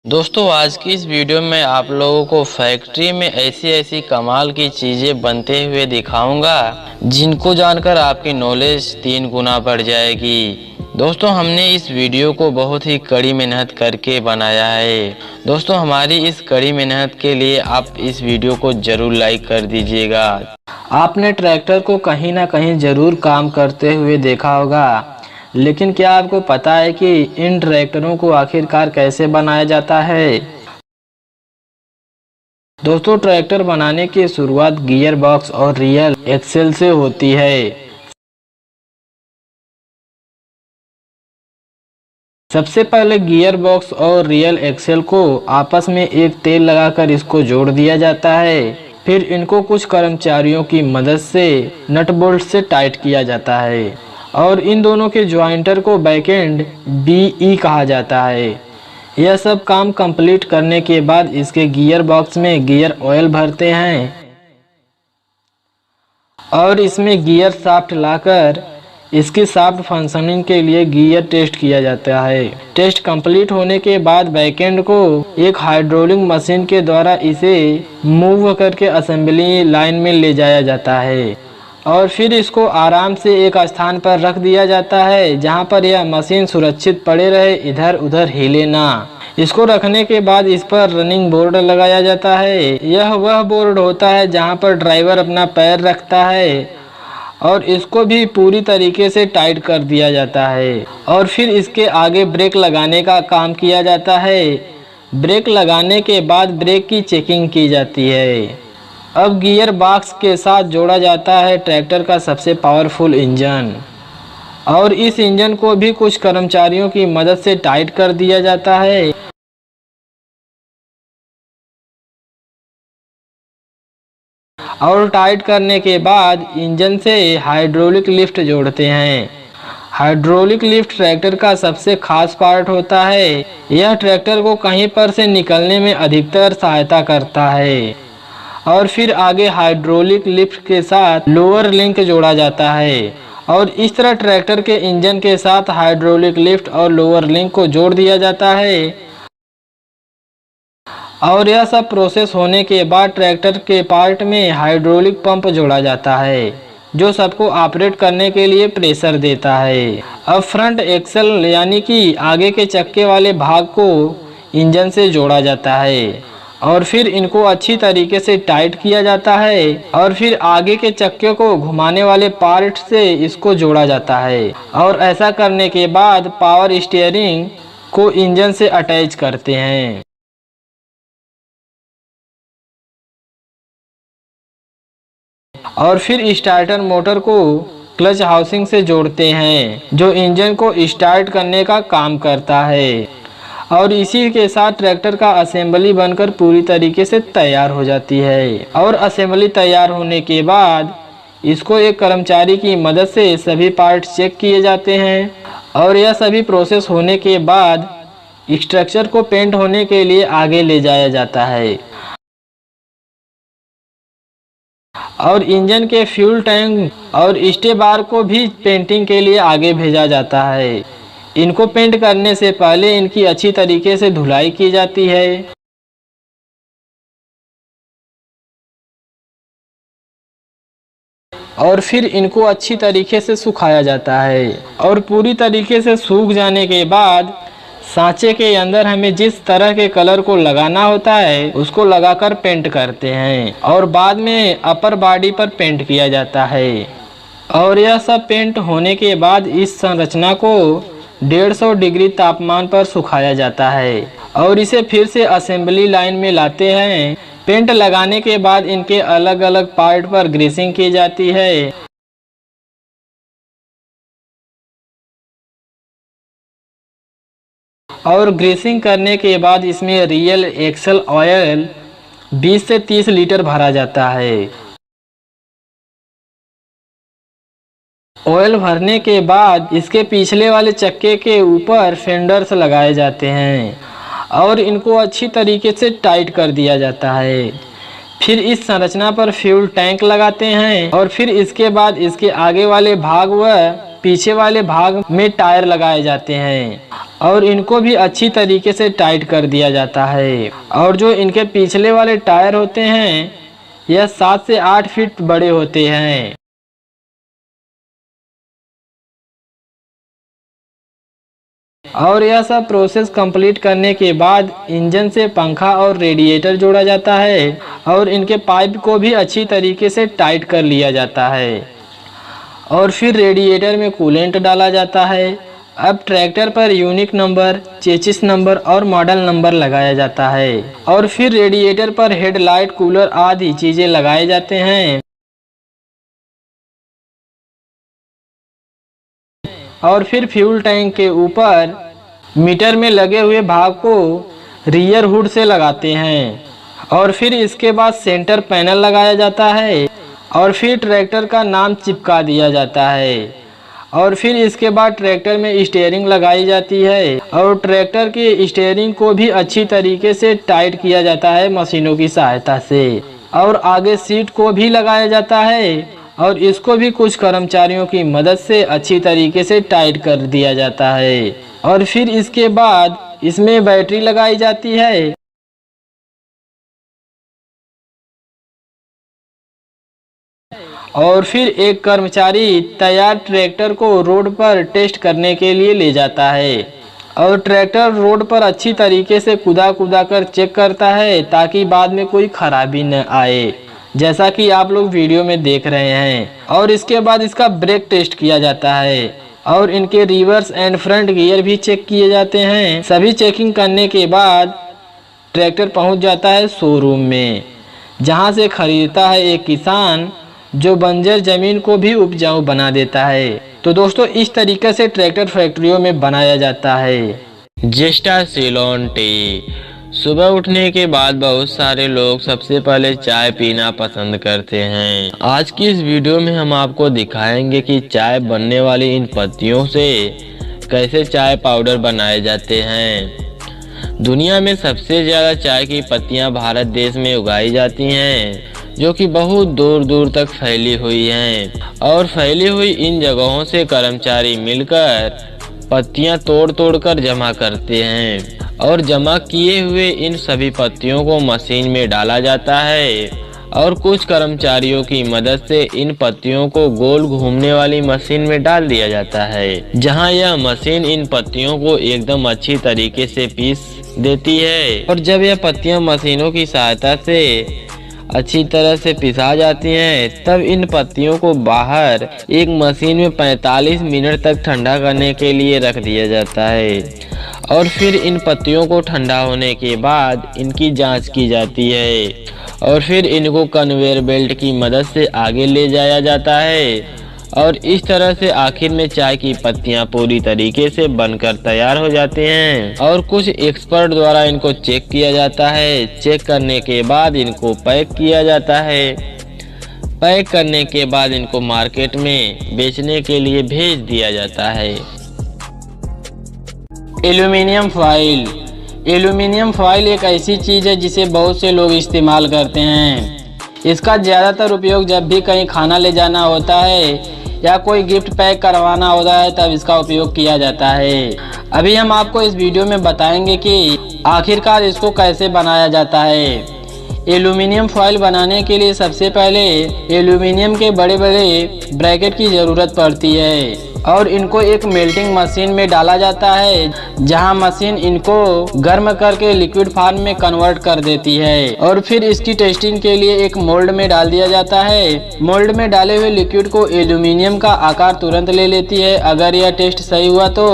दोस्तों आज की इस वीडियो में आप लोगों को फैक्ट्री में ऐसी ऐसी कमाल की चीज़ें बनते हुए दिखाऊंगा जिनको जानकर आपकी नॉलेज 3 गुना बढ़ जाएगी। दोस्तों हमने इस वीडियो को बहुत ही कड़ी मेहनत करके बनाया है। दोस्तों हमारी इस कड़ी मेहनत के लिए आप इस वीडियो को ज़रूर लाइक कर दीजिएगा। आपने ट्रैक्टर को कहीं ना कहीं ज़रूर काम करते हुए देखा होगा, लेकिन क्या आपको पता है कि इन ट्रैक्टरों को आखिरकार कैसे बनाया जाता है? दोस्तों ट्रैक्टर बनाने की शुरुआत गियर बॉक्स और रियल एक्सेल से होती है। सबसे पहले गियर बॉक्स और रियल एक्सेल को आपस में एक तेल लगाकर इसको जोड़ दिया जाता है। फिर इनको कुछ कर्मचारियों की मदद से नट बोल्ट से टाइट किया जाता है और इन दोनों के ज्वाइंटर को बैकएंड बीई कहा जाता है। यह सब काम कंप्लीट करने के बाद इसके गियर बॉक्स में गियर ऑयल भरते हैं और इसमें गियर शाफ्ट लाकर इसकी शाफ्ट फंक्शनिंग के लिए गियर टेस्ट किया जाता है। टेस्ट कंप्लीट होने के बाद बैकएंड को एक हाइड्रोलिक मशीन के द्वारा इसे मूव करके असेंबली लाइन में ले जाया जाता है और फिर इसको आराम से एक स्थान पर रख दिया जाता है जहां पर यह मशीन सुरक्षित पड़े रहे, इधर उधर हिले ना। इसको रखने के बाद इस पर रनिंग बोर्ड लगाया जाता है। यह वह बोर्ड होता है जहां पर ड्राइवर अपना पैर रखता है और इसको भी पूरी तरीके से टाइट कर दिया जाता है और फिर इसके आगे ब्रेक लगाने का काम किया जाता है। ब्रेक लगाने के बाद ब्रेक की चेकिंग की जाती है। अब गियर बॉक्स के साथ जोड़ा जाता है ट्रैक्टर का सबसे पावरफुल इंजन और इस इंजन को भी कुछ कर्मचारियों की मदद से टाइट कर दिया जाता है। और टाइट करने के बाद इंजन से हाइड्रोलिक लिफ्ट जोड़ते हैं। हाइड्रोलिक लिफ्ट ट्रैक्टर का सबसे खास पार्ट होता है। यह ट्रैक्टर को कहीं पर से निकलने में अधिकतर सहायता करता है और फिर आगे हाइड्रोलिक लिफ्ट के साथ लोअर लिंक जोड़ा जाता है और इस तरह ट्रैक्टर के इंजन के साथ हाइड्रोलिक लिफ्ट और लोअर लिंक को जोड़ दिया जाता है। और यह सब प्रोसेस होने के बाद ट्रैक्टर के पार्ट में हाइड्रोलिक पंप जोड़ा जाता है जो सबको ऑपरेट करने के लिए प्रेशर देता है। अब फ्रंट एक्सल यानी कि आगे के चक्के वाले भाग को इंजन से जोड़ा जाता है और फिर इनको अच्छी तरीके से टाइट किया जाता है और फिर आगे के चक्के को घुमाने वाले पार्ट से इसको जोड़ा जाता है और ऐसा करने के बाद पावर स्टीयरिंग को इंजन से अटैच करते हैं और फिर स्टार्टर मोटर को क्लच हाउसिंग से जोड़ते हैं जो इंजन को स्टार्ट करने का काम करता है और इसी के साथ ट्रैक्टर का असेंबली बनकर पूरी तरीके से तैयार हो जाती है। और असेंबली तैयार होने के बाद इसको एक कर्मचारी की मदद से सभी पार्ट चेक किए जाते हैं और यह सभी प्रोसेस होने के बाद स्ट्रक्चर को पेंट होने के लिए आगे ले जाया जाता है और इंजन के फ्यूल टैंक और स्टे बार को भी पेंटिंग के लिए आगे भेजा जाता है। इनको पेंट करने से पहले इनकी अच्छी तरीके से धुलाई की जाती है और फिर इनको अच्छी तरीके से सुखाया जाता है और पूरी तरीके से सूख जाने के बाद सांचे के अंदर हमें जिस तरह के कलर को लगाना होता है उसको लगाकर पेंट करते हैं और बाद में अपर बॉडी पर पेंट किया जाता है और यह सब पेंट होने के बाद इस संरचना को 150 डिग्री तापमान पर सुखाया जाता है और इसे फिर से असेंबली लाइन में लाते हैं। पेंट लगाने के बाद इनके अलग अलग पार्ट पर ग्रीसिंग की जाती है और ग्रीसिंग करने के बाद इसमें रियल एक्सल ऑयल 20 से 30 लीटर भरा जाता है। ऑयल भरने के बाद इसके पिछले वाले चक्के के ऊपर फेंडर्स लगाए जाते हैं और इनको अच्छी तरीके से टाइट कर दिया जाता है। फिर इस संरचना पर फ्यूल टैंक लगाते हैं और फिर इसके बाद इसके आगे वाले भाग व पीछे वाले भाग में टायर लगाए जाते हैं और इनको भी अच्छी तरीके से टाइट कर दिया जाता है। और जो इनके पिछले वाले टायर होते हैं यह 7 से 8 फीट बड़े होते हैं। और यह सब प्रोसेस कंप्लीट करने के बाद इंजन से पंखा और रेडिएटर जोड़ा जाता है और इनके पाइप को भी अच्छी तरीके से टाइट कर लिया जाता है। और फिर रेडिएटर में कूलेंट डाला जाता है। अब ट्रैक्टर पर यूनिक नंबर, चेसिस नंबर और मॉडल नंबर लगाया जाता है। और फिर रेडिएटर पर हेडलाइट, कूलर आदि चीजें लगाए जाते हैं। और फिर फ्यूल टैंक के ऊपर मीटर में लगे हुए भाग को रियर हुड से लगाते हैं। और फिर इसके बाद सेंटर पैनल लगाया जाता है और फिर ट्रैक्टर का नाम चिपका दिया जाता है। और फिर इसके बाद ट्रैक्टर में स्टीयरिंग लगाई जाती है और ट्रैक्टर की स्टीयरिंग को भी अच्छी तरीके से टाइट किया जाता है मशीनों की सहायता से। और आगे सीट को भी लगाया जाता है और इसको भी कुछ कर्मचारियों की मदद से अच्छी तरीके से टाइट कर दिया जाता है। और फिर इसके बाद इसमें बैटरी लगाई जाती है। और फिर एक कर्मचारी तैयार ट्रैक्टर को रोड पर टेस्ट करने के लिए ले जाता है और ट्रैक्टर रोड पर अच्छी तरीके से कुदा कर चेक करता है ताकि बाद में कोई खराबी न आए, जैसा कि आप लोग वीडियो में देख रहे हैं। और इसके बाद इसका ब्रेक टेस्ट किया जाता है और इनके रिवर्स एंड फ्रंट गियर भी चेक किए जाते हैं। सभी चेकिंग करने के बाद ट्रैक्टर पहुंच जाता है शोरूम में, जहां से खरीदता है एक किसान, जो बंजर जमीन को भी उपजाऊ बना देता है। तो दोस्तों इस तरीके से ट्रैक्टर फैक्ट्रियों में बनाया जाता है। जेस्टा सिलोन टी। सुबह उठने के बाद बहुत सारे लोग सबसे पहले चाय पीना पसंद करते हैं। आज की इस वीडियो में हम आपको दिखाएंगे कि चाय बनने वाली इन पत्तियों से कैसे चाय पाउडर बनाए जाते हैं। दुनिया में सबसे ज़्यादा चाय की पत्तियां भारत देश में उगाई जाती हैं, जो कि बहुत दूर दूर तक फैली हुई हैं। और फैली हुई इन जगहों से कर्मचारी मिलकर पत्तियां तोड़ कर जमा करते हैं और जमा किए हुए इन सभी पत्तियों को मशीन में डाला जाता है और कुछ कर्मचारियों की मदद से इन पत्तियों को गोल घूमने वाली मशीन में डाल दिया जाता है, जहां यह मशीन इन पत्तियों को एकदम अच्छी तरीके से पीस देती है। और जब यह पत्तियां मशीनों की सहायता से अच्छी तरह से पिसा जाती हैं, तब इन पत्तियों को बाहर एक मशीन में 45 मिनट तक ठंडा करने के लिए रख दिया जाता है। और फिर इन पत्तियों को ठंडा होने के बाद इनकी जांच की जाती है और फिर इनको कन्वेयर बेल्ट की मदद से आगे ले जाया जाता है। और इस तरह से आखिर में चाय की पत्तियां पूरी तरीके से बनकर तैयार हो जाती हैं। और कुछ एक्सपर्ट द्वारा इनको चेक किया जाता है। चेक करने के बाद इनको पैक किया जाता है। पैक करने के बाद इनको मार्केट में बेचने के लिए भेज दिया जाता है। Aluminium foil. एल्यूमिनियम फॉइल एक ऐसी चीज़ है जिसे बहुत से लोग इस्तेमाल करते हैं। इसका ज़्यादातर उपयोग जब भी कहीं खाना ले जाना होता है या कोई गिफ्ट पैक करवाना होता है तब इसका उपयोग किया जाता है। अभी हम आपको इस वीडियो में बताएंगे कि आखिरकार इसको कैसे बनाया जाता है। एल्यूमिनियम फॉइल बनाने के लिए सबसे पहले एल्यूमिनियम के बड़े बड़े ब्रैकेट की ज़रूरत पड़ती है और इनको एक मेल्टिंग मशीन में डाला जाता है, जहां मशीन इनको गर्म करके लिक्विड फॉर्म में कन्वर्ट कर देती है। और फिर इसकी टेस्टिंग के लिए एक मोल्ड में डाल दिया जाता है। मोल्ड में डाले हुए लिक्विड को एल्यूमिनियम का आकार तुरंत ले लेती है अगर यह टेस्ट सही हुआ तो।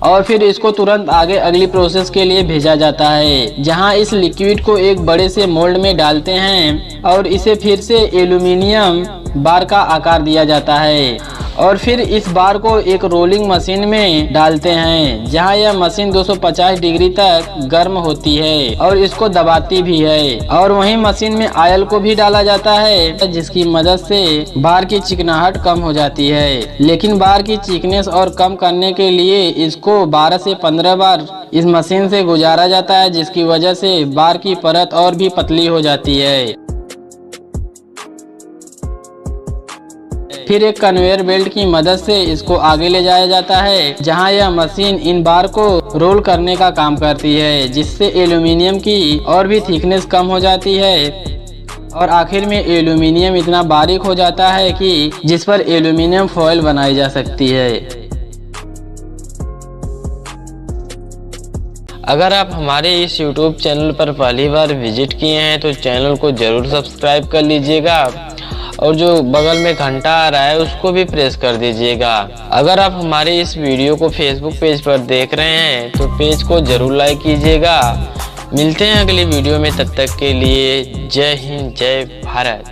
और फिर इसको तुरंत आगे अगली प्रोसेस के लिए भेजा जाता है, जहां इस लिक्विड को एक बड़े से मोल्ड में डालते हैं और इसे फिर से एल्यूमिनियम बार का आकार दिया जाता है। और फिर इस बार को एक रोलिंग मशीन में डालते हैं, जहां यह मशीन 250 डिग्री तक गर्म होती है और इसको दबाती भी है। और वहीं मशीन में ऑयल को भी डाला जाता है, जिसकी मदद से बार की चिकनाहट कम हो जाती है। लेकिन बार की चिकनेस और कम करने के लिए इसको 12 से 15 बार इस मशीन से गुजारा जाता है, जिसकी वजह से बार की परत और भी पतली हो जाती है। फिर एक कन्वेयर बेल्ट की मदद से इसको आगे ले जाया जाता है, जहां यह मशीन इन बार को रोल करने का काम करती है, जिससे एल्यूमिनियम की और भी थिकनेस कम हो जाती है और आखिर में एल्यूमिनियम इतना बारीक हो जाता है कि जिस पर एल्यूमिनियम फॉयल बनाई जा सकती है। अगर आप हमारे इस YouTube चैनल पर पहली बार विजिट किए हैं तो चैनल को जरूर सब्सक्राइब कर लीजिएगा और जो बगल में घंटा आ रहा है उसको भी प्रेस कर दीजिएगा। अगर आप हमारे इस वीडियो को फेसबुक पेज पर देख रहे हैं तो पेज को जरूर लाइक कीजिएगा। मिलते हैं अगली वीडियो में, तब तक के लिए जय हिंद, जय भारत।